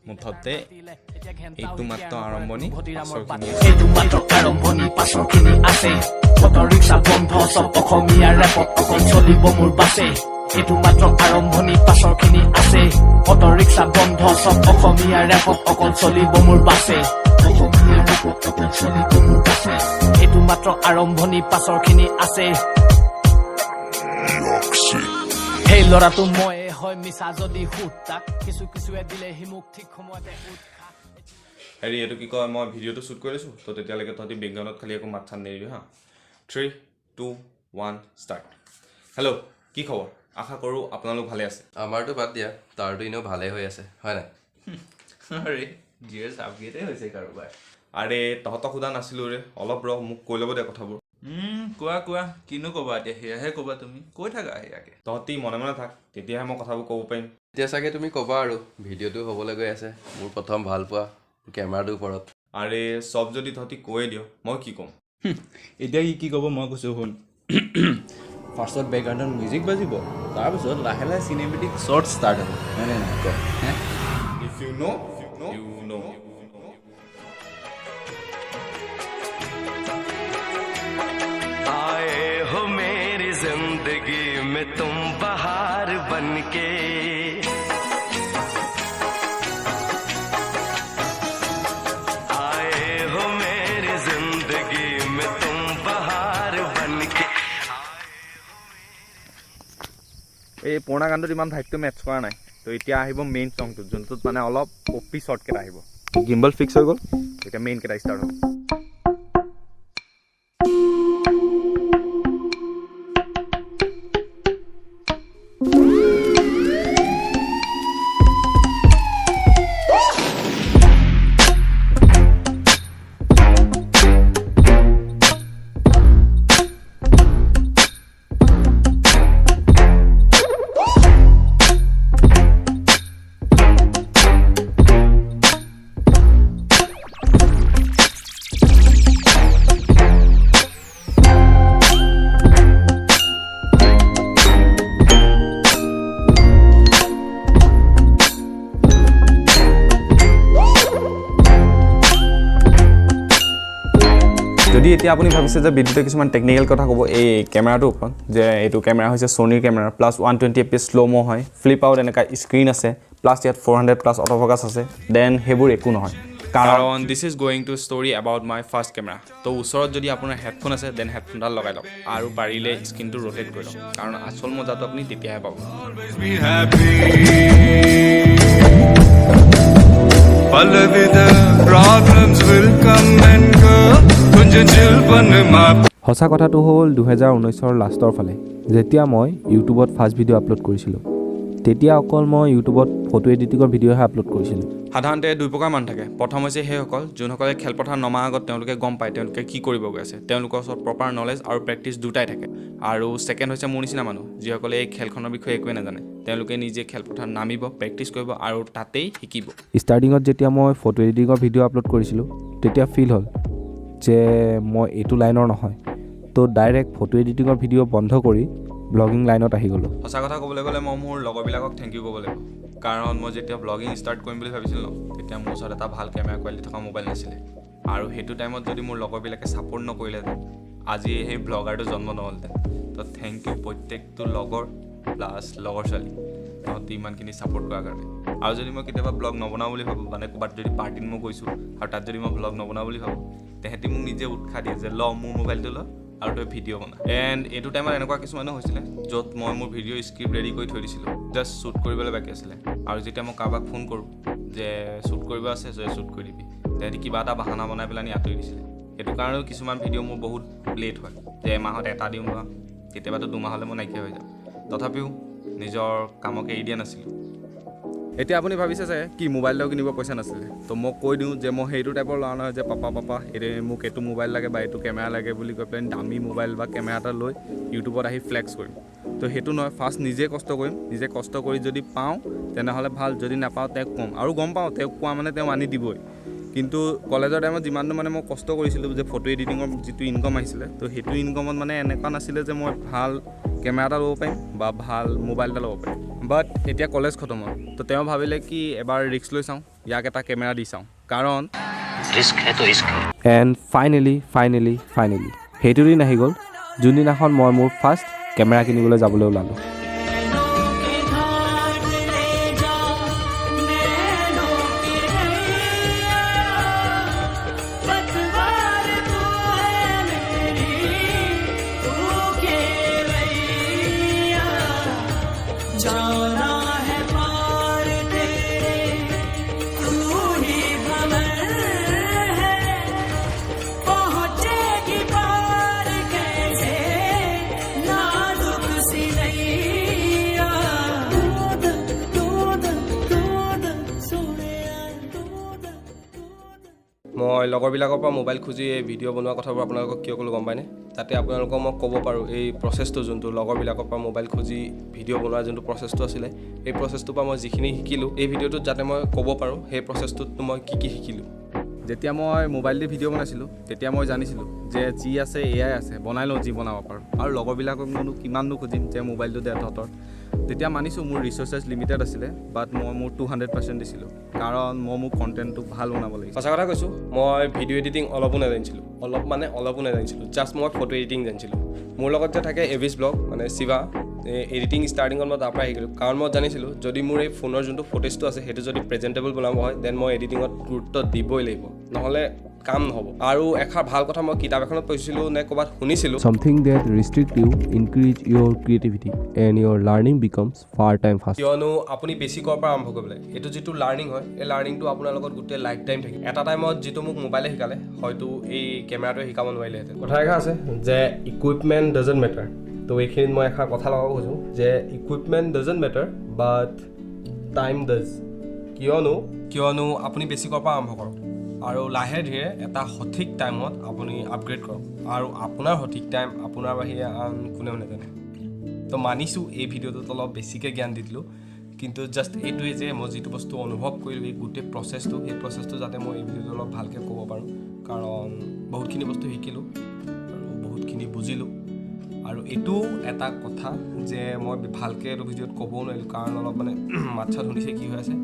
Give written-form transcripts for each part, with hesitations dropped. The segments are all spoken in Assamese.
মুঠতে এইটো মাত্ৰ আৰম্ভণি পাছৰখিনি আছে অটো ৰিক্সা বন্ধ চব অসমীয়া ৰেপত অকল চলিব মোৰ বাছে এইটো মাত্ৰ আৰম্ভণি পাছৰখিনি আছে অটো ৰিক্সা বন্ধ চব অসমীয়া ৰেপত অকল চলিব মোৰ বাছে অসমীয়া ৰেপত অকল চলিব মোৰ বাছে এইটো মাত্ৰ আৰম্ভণি পাছৰখিনি আছে সেই ল'ৰাটো মই হয় মিছা যদি সুত তাক কিছুৱে দিলে সি মোক ঠিক সময়তে উৎসাহ হেৰি এইটো কি কয় মই ভিডিঅ'টো শ্বুট কৰি লৈছোঁ তো তেতিয়ালৈকে তহঁতি বেকগ্ৰাউণ্ডত খালি একো মাত চান নিদিবি হা 3, 2, 1 ষ্টাৰ্ট হেল্ল' কি খবৰ আশা কৰোঁ আপোনালোক ভালে আছে আমাৰতো বাদ দিয়া তাৰতো এনেও ভালেই হৈ আছে হয় নাই আৰে জিয়েৰ চাবগেটে হৈছে কাৰোবাৰ আৰে তহঁতক সোধা নাছিলোঁ ৰে অলপ ৰ মোক কৈ ল'ব দে কথাবোৰ কোৱা কিনো ক'বা এতিয়া সেয়াহে ক'বা তুমি কৈ থাকা সেয়াকে তহঁতি মনে মনে থাক তেতিয়াহে মই কথাবোৰ ক'ব পাৰিম এতিয়া চাগে তুমি ক'বা আৰু ভিডিঅ'টো হ'বলৈ গৈ আছে মোৰ প্ৰথম ভাল পোৱা কেমেৰাটোৰ ওপৰত আৰে চব যদি তহঁতি কৈয়ে দিয় মই কি ক'ম এতিয়া কি ক'ব মই কৈছোঁ শুন ফাৰ্ষ্টত বেকগ্ৰাউণ্ডত মিউজিক বাজিব তাৰপিছত লাহে লাহে চিনেমেটিক শ্বৰ্ট ষ্টাৰ্ট হ'ব হয় নে নাই কয় if you know' you know' आए हो मेरी जिंदगी में तुम बहार बनके आए हो मेरी जिंदगी में तुम बहार बनके এই পুৰণা গানটোত ইমান ভাইবটো মেটচ কৰা নাই তো এতিয়া আহিব মেইন চংটোত যোনটোত মানে অলপ অপি শ্বৰ্টকেইটা আহিব গিম্বল ফিক্স হৈ গ'ল এতিয়া মেইনকেইটা ষ্টাৰ্ট হ'ব যদি এতিয়া আপুনি ভাবিছে যে ভিডিঅ'তে কিছুমান টেকনিকেল কথা ক'ব এই কেমেৰাটোৰ ওপৰত যে এইটো কেমেৰা হৈছে ছনীৰ কেমেৰা প্লাছ 120 fps শ্ল' হয় ফ্লিপ আউট এনেকুৱা স্ক্ৰীণ আছে প্লাছ ইয়াত 400 প্লাছ অটো ফ'কাছ আছে দেন সেইবোৰ একো নহয় কাৰণ this is going to story about my first camera তো ওচৰত যদি আপোনাৰ হেডফোন আছে দেন হেডফোনডাল লগাই লওক আৰু পাৰিলে স্ক্ৰীণটো ৰোটেট কৰি লওক কাৰণ আচল মজাটো আপুনি তেতিয়াহে পাব সঁচা কথাটো হ'ল 2019ৰ লাষ্টৰ ফালে যেতিয়া মই ইউটিউবত ফাৰ্ষ্ট ভিডিঅ' আপলোড কৰিছিলোঁ তেতিয়া অকল মই ইউটিউবত ফটো এডিটিঙৰ ভিডিঅ'হে আপলোড কৰিছিলোঁ সাধাৰণতে দুই প্ৰকাৰ মানুহ থাকে প্ৰথম হৈছে সেইসকল যোনসকলে খেলপথাৰ নমাৰ আগত তেওঁলোকে গম পায় তেওঁলোকে কি কৰিব গৈ আছে তেওঁলোকৰ ওচৰত প্ৰপাৰ নলেজ আৰু প্ৰেক্টিচ দুটাই থাকে আৰু ছেকেণ্ড হৈছে মোৰ নিচিনা মানুহ যিসকলে এই খেলখনৰ বিষয়ে একোৱে নাজানে তেওঁলোকে নিজে খেলপথাৰ নামিব প্ৰেক্টিচ কৰিব আৰু তাতেই শিকিব ষ্টাৰ্টিঙত যেতিয়া মই ফটো এডিটিঙৰ ভিডিঅ' আপলোড কৰিছিলোঁ তেতিয়া ফিল হ'ল যে মই এইটো লাইনৰ নহয় তো ডাইৰেক্ট ফটো এডিটিঙৰ ভিডিঅ' বন্ধ কৰি ব্লগিং লাইনত আহি গ'লোঁ সঁচা কথা ক'বলৈ গ'লে মই মোৰ লগৰবিলাকক থেংক ইউ ক'ব লাগিব কাৰণ মই যেতিয়া ব্লগিং ষ্টাৰ্ট কৰিম বুলি ভাবিছিলোঁ তেতিয়া মোৰ ওচৰত এটা ভাল কেমেৰা কোৱালিটি থকা মোবাইল নাছিলে আৰু সেইটো টাইমত যদি মোৰ লগৰবিলাকে ছাপোৰ্ট নকৰিলেহেঁতেন আজি সেই ব্লগাৰটো জন্ম নহ'লহেঁতেন তো থেংক ইউ প্ৰত্যেকটো লগৰ প্লাছ লগৰ ছোৱালী তহঁতি ইমানখিনি ছাপোৰ্ট কৰাৰ কাৰণে আৰু যদি মই কেতিয়াবা ব্লগ নবনাওঁ বুলি ভাবোঁ মানে ক'ৰবাত যদি পাৰ্টিত মই গৈছোঁ আৰু তাত যদি মই ব্লগ নবনাওঁ বুলি ভাবোঁ তেহেঁতি মোক নিজে উৎসাহ দিয়ে যে মোৰ মোবাইলটো ল আৰু তই ভিডিঅ' বনা এণ্ড এইটো টাইমত এনেকুৱা কিছুমানো হৈছিলে য'ত মই মোৰ ভিডিঅ' স্ক্ৰিপ্ট ৰেডি কৰি থৈ দিছিলোঁ জাষ্ট শ্বুট কৰিবলৈ বাকী আছিলে আৰু যেতিয়া মই কাৰোবাক ফোন কৰোঁ যে শ্বুট কৰিব আছে যে শ্বুট কৰি দিবি তেহেঁতি কিবা এটা বাহানা বনাই পেলাই আঁতৰি দিছিলে সেইটো কাৰণেও কিছুমান ভিডিঅ' মোৰ বহুত লেট হয় যে এমাহত এটা দিওঁ বা কেতিয়াবাতো দুমাহলৈ মই নাইকিয়া হৈ যাওঁ তথাপিও নিজৰ কামক এৰি দিয়া নাছিলোঁ এতিয়া আপুনি ভাবিছে যে কি মোবাইলটাও কিনিব পইচা নাছিলে তো মই কৈ দিওঁ যে মই সেইটো টাইপৰ ল'ৰা নহয় যে পাপা মোক এইটো মোবাইল লাগে বা এইটো কেমেৰা লাগে বুলি কৈ পেলাই দামী মোবাইল বা কেমেৰা এটা লৈ ইউটিউবত আহি ফ্লেক্স কৰিম তো সেইটো নহয় ফাৰ্ষ্ট নিজে কষ্ট কৰিম নিজে কষ্ট কৰি যদি পাওঁ তেনেহ'লে ভাল যদি নাপাওঁ তেওঁক ক'ম আৰু গম পাওঁ তেওঁক কোৱা মানে তেওঁ আনি দিবই কিন্তু কলেজৰ টাইমত যিমানটো মানে মই কষ্ট কৰিছিলোঁ যে ফটো এডিটিঙৰ যিটো ইনকম আহিছিলে তো সেইটো ইনকমত মানে এনেকুৱা নাছিলে যে মই ভাল কেমেৰা এটা ল'ব পাৰিম বা ভাল মোবাইল এটা ল'ব পাৰিম বাট এতিয়া কলেজ খতম হ'ল তো তেওঁ ভাবিলে কি এবাৰ ৰিস্ক লৈ চাওঁ ইয়াক এটা কেমেৰা দি চাওঁ, কাৰণ এণ্ড ফাইনেলি সেইটো দিন আহি গ'ল যোনদিনাখন মই মোৰ ফাৰ্ষ্ট কেমেৰা কিনিবলৈ যাবলৈ ওলালোঁ। মই লগৰবিলাকৰ পৰা মোবাইল খুজি এই ভিডিঅ' বনোৱা কথাবোৰ আপোনালোকক কিয় ক'লোঁ গম পায়নে? যাতে আপোনালোকক মই ক'ব পাৰোঁ এই প্ৰচেছটো যোনটো লগৰবিলাকৰ পৰা মোবাইল খুজি ভিডিঅ' বনোৱাৰ যোনটো প্ৰচেছটো আছিলে, এই প্ৰচেছটোৰ পৰা মই যিখিনি শিকিলোঁ এই ভিডিঅ'টোত যাতে মই ক'ব পাৰোঁ সেই প্ৰচেছটোত মই কি শিকিলোঁ। যেতিয়া মই মোবাইল দি ভিডিঅ' বনাইছিলোঁ তেতিয়া মই জানিছিলোঁ যে যি আছে এয়াই আছে, বনাই লওঁ যি বনাব পাৰোঁ, আৰু লগৰবিলাককনো কিমাননো খুজিম যে মোবাইলটো দে তহঁতৰ। তেতিয়া মানিছোঁ মোৰ ৰিচ'ৰ্চেছ লিমিটেড আছিলে, বাট মই মোৰ 200% দিছিলোঁ, কাৰণ মই মোৰ কণ্টেণ্টটো ভাল বনাব লাগিছিল। সঁচা কথা কৈছোঁ, মই ভিডিঅ' এডিটিং অলপো নাজানিছিলোঁ, অলপো নাজানিছিলোঁ, জাষ্ট মই ফটো এডিটিং জানিছিলোঁ। মোৰ লগত যে থাকে এভিছ ব্লগ মানে শিৱা, এডিটিং ষ্টাৰ্টিঙত মই তাৰ পৰা শিকিলোঁ, কাৰণ মই জানিছিলোঁ যদি মোৰ এই ফোনৰ যোনটো ফুটেজটো আছে সেইটো যদি প্ৰেজেণ্টেবল বনাব হয় দেন মই এডিটিঙত গুৰুত্ব দিবই লাগিব, নহ'লে কাম নহ'ব। আৰু এষাৰ ভাল কথা মই কিতাপ এখনত পঢ়িছিলোঁ নে ক'ৰবাত শুনিছিলোঁ, Something that restrict you increase your creativity and your learning becomes far time faster. কিয়নো আপুনি বেছিকৰ পৰা আৰম্ভ কৰিব লাগে। এইটো যিটো লাৰ্ণিং হয় এই লাৰ্ণিংটো আপোনাৰ লগত গোটেই লাইফ টাইম থাকে। এটা টাইমত যিটো মোক মোবাইলে শিকালে হয়তো এই কেমেৰাটোৱে শিকাব নোৱাৰিলেহেঁতেন। কথা এষাৰ আছে যে ইকুইপমেণ্ট ডাজন্ট মেটাৰ। তো এইখিনিত মই এষাৰ কথা লগাব খোজোঁ যে equipment doesn't matter but time does. কিয়নো আপুনি বেছিকৰ পৰা আৰম্ভ কৰক আৰু লাহে ধীৰে এটা সঠিক টাইমত আপুনি আপগ্ৰেড কৰক, আৰু আপোনাৰ সঠিক টাইম আপোনাৰ বাহিৰে আন কোনেও নাজানে। তো মানিছোঁ এই ভিডিঅ'টোত অলপ বেছিকৈ জ্ঞান দি দিলোঁ, কিন্তু জাষ্ট এইটোৱে যে মই যিটো বস্তু অনুভৱ কৰিলোঁ এই গোটেই প্ৰচেছটো, সেই প্ৰচেছটো যাতে মই এই ভিডিঅ'টো অলপ ভালকৈ ক'ব পাৰোঁ, কাৰণ বহুতখিনি বস্তু শিকিলোঁ আৰু বহুতখিনি বুজিলোঁ। আৰু এইটো এটা কথা যে মই ভালকৈ এইটো ভিডিঅ'ত ক'বও নোৱাৰিলোঁ, কাৰণ অলপ মানে মাত চাত শুনিছে কি হৈ আছে,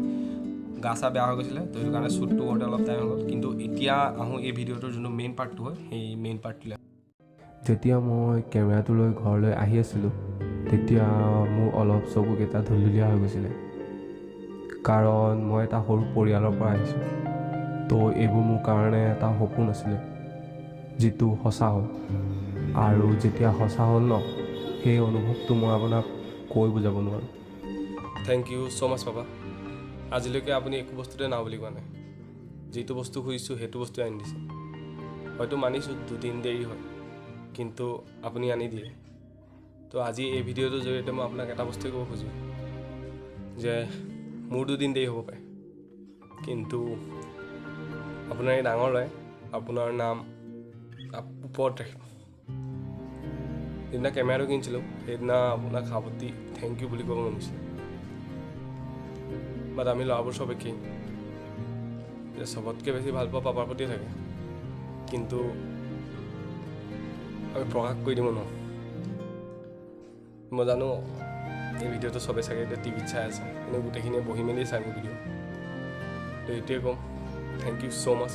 গা চা বেয়া হৈ গৈছিলে, তো সেইটো কাৰণে শ্বুটটো কৰোঁতে অলপ টাইম হৈ গ'ল। কিন্তু এতিয়া আহোঁ এই ভিডিঅ'টোৰ যোনটো মেইন পাৰ্টটো হয় সেই মেইন পাৰ্টটোলৈ। যেতিয়া মই কেমেৰাটো লৈ ঘৰলৈ আহি আছিলোঁ তেতিয়া মোৰ অলপ চকুকেইটা ধুলধুলীয়া হৈ গৈছিলে, কাৰণ মই এটা সৰু পৰিয়ালৰ পৰা আহিছোঁ। তো এইবোৰ মোৰ কাৰণে এটা সপোন আছিলে যিটো সঁচা হ'ল, আৰু যেতিয়া সঁচা হ'ল ন সেই অনুভৱটো মই আপোনাক কৈ বুজাব নোৱাৰোঁ। Thank you so' much papa. আজিলৈকে আপুনি একো বস্তুতে না বুলি কোৱা নাই, যিটো বস্তু খুজিছোঁ সেইটো বস্তুৱে আনি দিছে। হয়তো মানিছোঁ 2 দিন দেৰি হয়, কিন্তু আপুনি আনি দিয়ে। তো আজি এই ভিডিঅ'টোৰ জৰিয়তে মই আপোনাক এটা বস্তুৱে ক'ব খোজোঁ যে মোৰ 2 দিন দেৰি হ'ব পাৰে, কিন্তু আপোনাৰ এই ডাঙৰ ল'ৰাই আপোনাৰ নাম ওপৰত ৰাখিব। যিদিনা কেমেৰাটো কিনিছিলোঁ সেইদিনা আপোনাক সাৱতি থেংক ইউ বুলি ক'ব মন গৈছিলে, বাট আমি ল'ৰাবোৰ চব একেই যে চবতকৈ বেছি ভাল পোৱা পাপাৰ প্ৰতিয়ে থাকে, কিন্তু আমি প্ৰকাশ কৰি দিব নোৱাৰোঁ। মই জানো এই ভিডিঅ'টো চবেই চাগে এতিয়া টিভিত চাই আছে, কিন্তু গোটেইখিনিয়ে বহি মেলি চাই মোৰ ভিডিঅ'। তো এইটোৱে ক'ম, থেংক ইউ ছ' মাছ।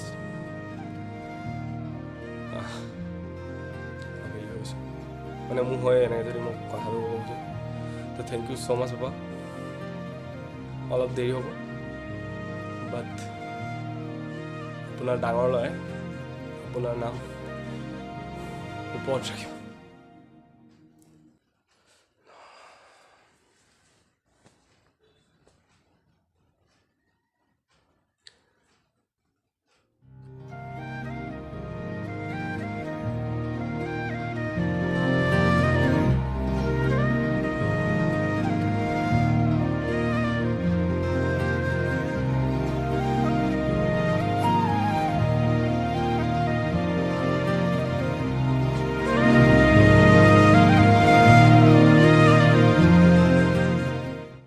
মানে মোৰ হয় এনেকৈ যদি মোক কথাটো ক'ব খোজোঁ, তো thank you so' much papa. অলপ দেৰি হ'ব, বাট আপোনাৰ ডাঙৰ ল'ৰাই আপোনাৰ নাম ওপৰত ৰাখিব।